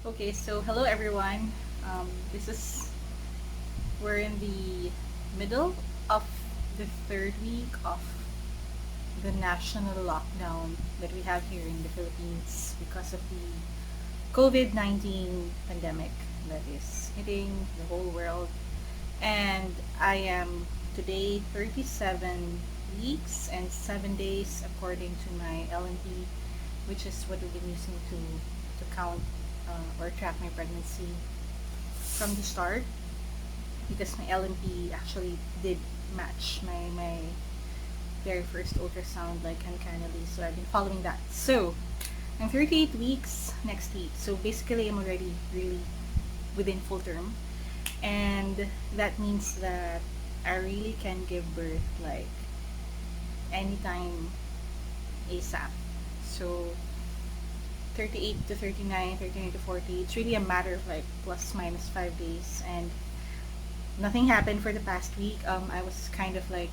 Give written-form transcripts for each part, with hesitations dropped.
Okay, so hello everyone. This is we're in the middle of the third week of the national lockdown that we have here in the Philippines because of the COVID-19 pandemic that is hitting the whole world. And I am today 37 weeks and 7 days according to my LMP, which is what we've been using to count or track my pregnancy from the start, because my LMP actually did match my very first ultrasound like uncannily, so I've been following that. So I'm 38 weeks next week, so basically I'm already really within full term, and that means that I really can give birth like anytime ASAP. So 38 to 39, 39 to 40, it's really a matter of like plus minus 5 days, and nothing happened for the past week. I was kind of like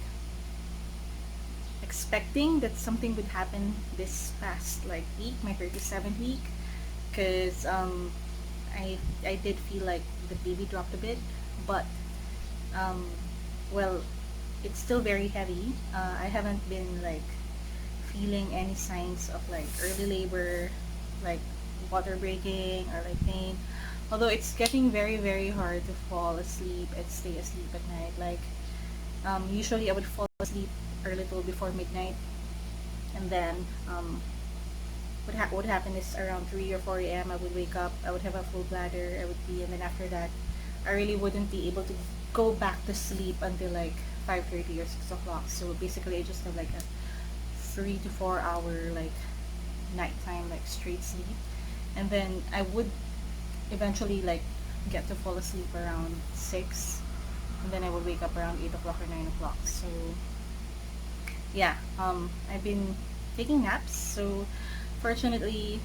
expecting that something would happen this past like week, my 37th week, because I did feel like the baby dropped a bit, but um, well, it's still very heavy. I haven't been like feeling any signs of like early labor, like water breaking or like pain. Although it's getting very hard to fall asleep and stay asleep at night. Like usually I would fall asleep a little before midnight, and then what would happen is around 3 or 4 a.m. I would wake up. I would have a full bladder. I would pee, and then after that, I really wouldn't be able to go back to sleep until like 5:30 or 6 o'clock. So basically, I just have like a 3 to 4 hour like nighttime like straight sleep, and then I would eventually like get to fall asleep around 6, and then I would wake up around 8 o'clock or 9 o'clock. So yeah, I've been taking naps. So fortunately,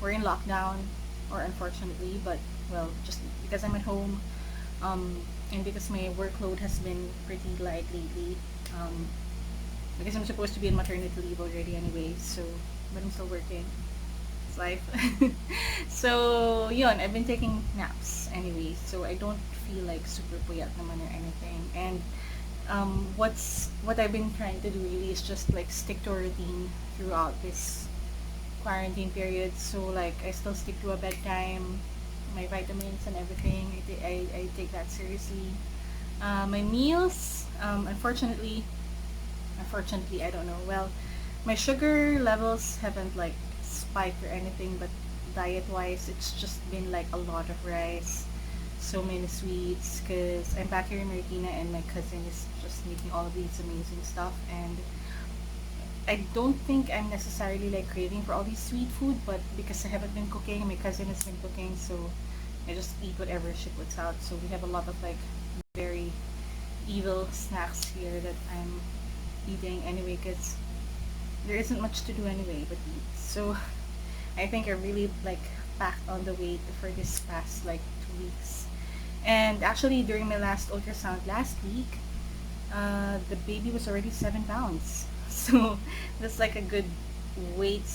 we're in lockdown, or unfortunately, but well, just because I'm at home, and because my workload has been pretty light lately, um, because I'm supposed to be in maternity leave already anyway, so but I'm still working. It's life. So yun, I've been taking naps anyway, so I don't feel like super puyat naman or anything. And what I've been trying to do really is just like stick to a routine throughout this quarantine period. So like I still stick to a bedtime, my vitamins and everything. I take that seriously. My meals, unfortunately, I don't know. Well, my sugar levels haven't like spiked or anything, but diet-wise, it's just been like a lot of rice, so many sweets. Cause I'm back here in Marikina, and my cousin is just making all of these amazing stuff, and I don't think I'm necessarily like craving for all these sweet food, but because I haven't been cooking, and my cousin has been cooking, so I just eat whatever she puts out. So we have a lot of like very evil snacks here that I'm eating anyway, because there isn't much to do anyway but eat. So I think I really like packed on the weight for this past like 2 weeks. And actually, during my last ultrasound last week, the baby was already 7 pounds. So that's like a good weight,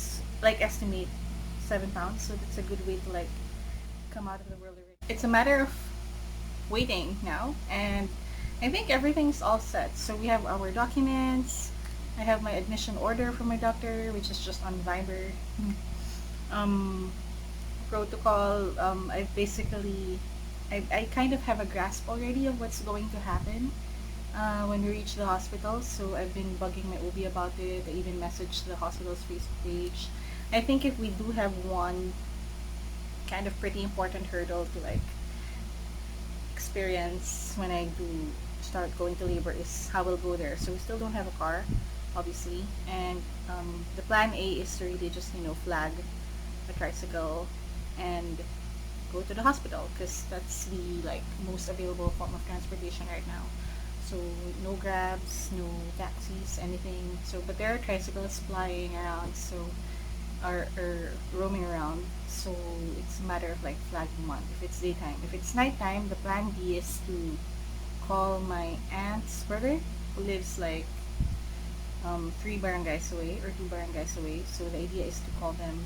like estimate 7 pounds. So that's a good way to like come out of the world already. It's a matter of waiting now, and I think everything's all set. So we have our documents. I have my admission order from my doctor, which is just on Viber. Um, Protocol. I kind of have a grasp already of what's going to happen when we reach the hospital. So I've been bugging my OB about it. I even messaged the hospital's Facebook page. I think if we do have one kind of pretty important hurdle to like experience when I do start going to labor is how we'll go there. So we still don't have a car, obviously, and the plan A is to really just flag a tricycle and go to the hospital, because that's the like most available form of transportation right now. So no grabs, no taxis, anything. So but there are tricycles flying around, so or roaming around. So it's a matter of like flagging one if it's daytime. If it's nighttime, the plan B is to call my aunt's brother, who lives like 3 barangays away or 2 barangays away. So the idea is to call them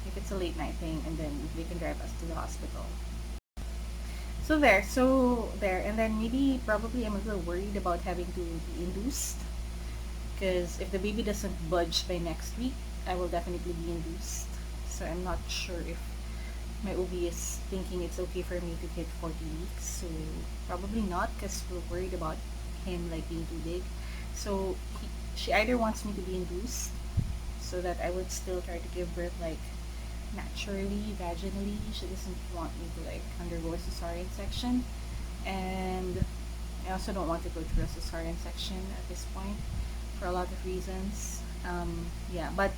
if it's a late night thing, and then they can drive us to the hospital. So there, and then maybe probably I'm a little worried about having to be induced, because if the baby doesn't budge by next week, I will definitely be induced. So I'm not sure if my OB is thinking it's okay for me to hit 40 weeks. So probably not, because we're worried about him like being too big. So she either wants me to be induced so that I would still try to give birth like naturally, vaginally. She doesn't want me to like undergo a cesarean section, and I also don't want to go through a cesarean section at this point for a lot of reasons. Yeah, but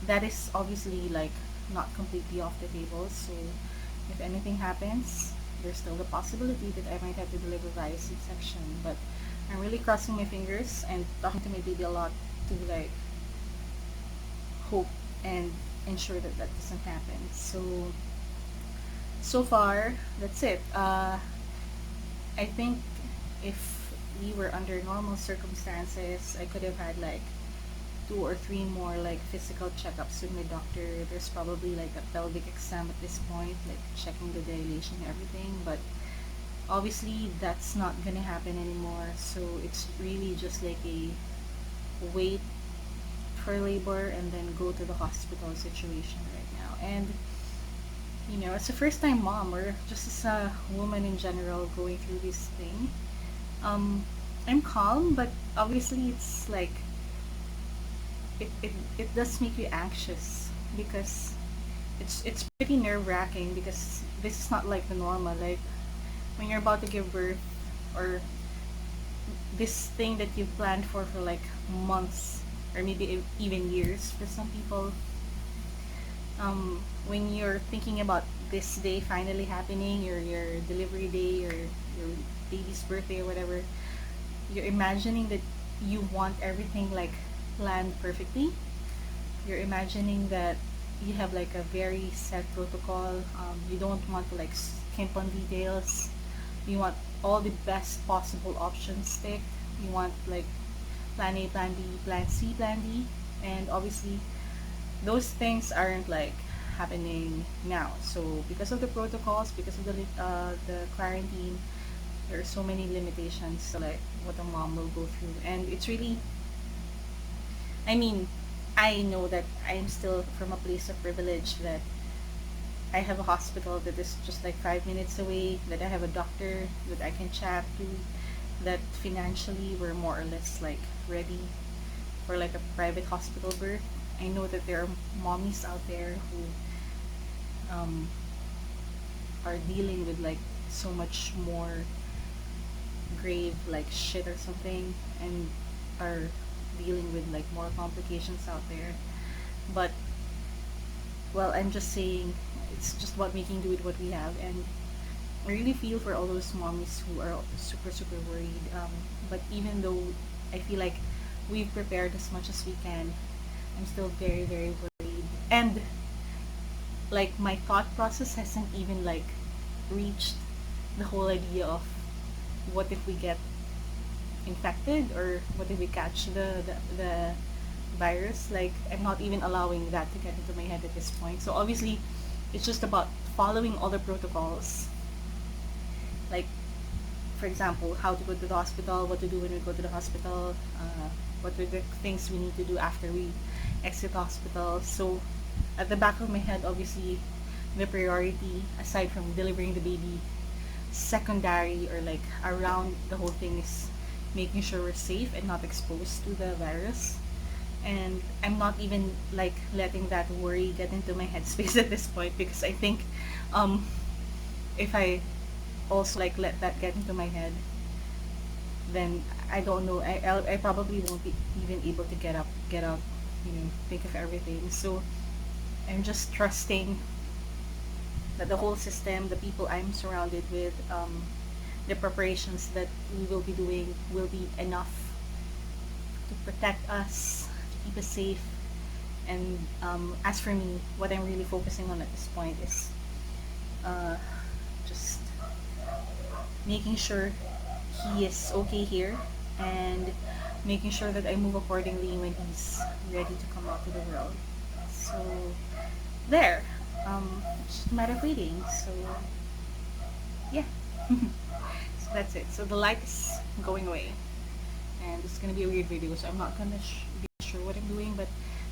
that is obviously like not completely off the table. So if anything happens, there's still the possibility that I might have to deliver via C-section. But I'm really crossing my fingers and talking to my baby a lot to like hope and ensure that that doesn't happen. So far, that's it. I think if we were under normal circumstances, I could have had like 2 or 3 more like physical checkups with my doctor. There's probably like a pelvic exam at this point, like checking the dilation and everything. But obviously, that's not gonna happen anymore. So it's really just like a wait for labor and then go to the hospital situation right now. And as a first time mom, or just as a woman in general going through this thing, I'm calm, but obviously it's like it does make you anxious, because it's pretty nerve wracking, because this is not like the normal, like when you're about to give birth, or this thing that you've planned for like months, or maybe even years for some people. When you're thinking about this day finally happening, your delivery day, or your baby's birthday or whatever, you're imagining that you want everything like planned perfectly. You're imagining that you have like a very set protocol. You don't want to like skimp on details. You want all the best possible options picked. You want like plan A, plan B, plan C, plan D, and obviously those things aren't like happening now. So because of the protocols, because of the quarantine, there are so many limitations to like what a mom will go through, and it's really, I mean, I know that I'm still from a place of privilege, that I have a hospital that is just like 5 minutes away, that I have a doctor that I can chat to, that financially we're more or less like ready for like a private hospital birth. I know that there are mommies out there who are dealing with like so much more grave like shit or something, and are dealing with like more complications out there. But well, I'm just saying, it's just about making do with what we have. And I really feel for all those mommies who are super worried. But even though I feel like we've prepared as much as we can, I'm still very worried. And like my thought process hasn't even like reached the whole idea of what if we get infected, or what if we catch the virus. Like, I'm not even allowing that to get into my head at this point. So obviously it's just about following all the protocols, like for example, how to go to the hospital, what to do when we go to the hospital, what are the things we need to do after we exit the hospital. So at the back of my head, obviously the priority, aside from delivering the baby, secondary or like around the whole thing, is making sure we're safe and not exposed to the virus. And I'm not even like letting that worry get into my headspace at this point, because I think um if I also like let that get into my head, then I don't know, I probably won't be even able to get up, think of everything. So I'm just trusting that the whole system, the people I'm surrounded with, the preparations that we will be doing will be enough to protect us, to keep us safe. And as for me, what I'm really focusing on at this point is just making sure he is okay here, and making sure that I move accordingly when he's ready to come out to the world. So there. It's just a matter of waiting. So yeah. So that's it. So the light is going away, and it's gonna be a weird video. So I'm not gonna be sure what I'm doing, but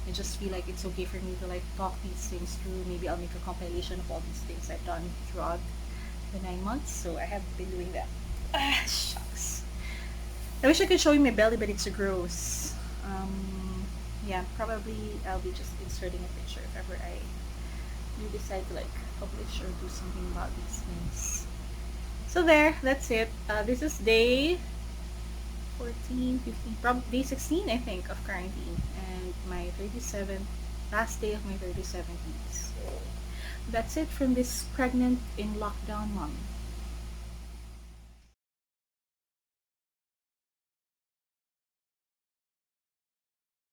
I just feel like it's okay for me to like talk these things through. Maybe I'll make a compilation of all these things I've done throughout the 9 months. So I have been doing that. Ah, shucks. I wish I could show you my belly, but it's gross. Yeah, probably I'll be just inserting a picture if ever I do decide to like publish or do something about these things. So there, that's it. This is day 14, 15, probably day 16, I think, of quarantine, and my 37th, last day of my 37th week. So that's it from this pregnant in lockdown mom.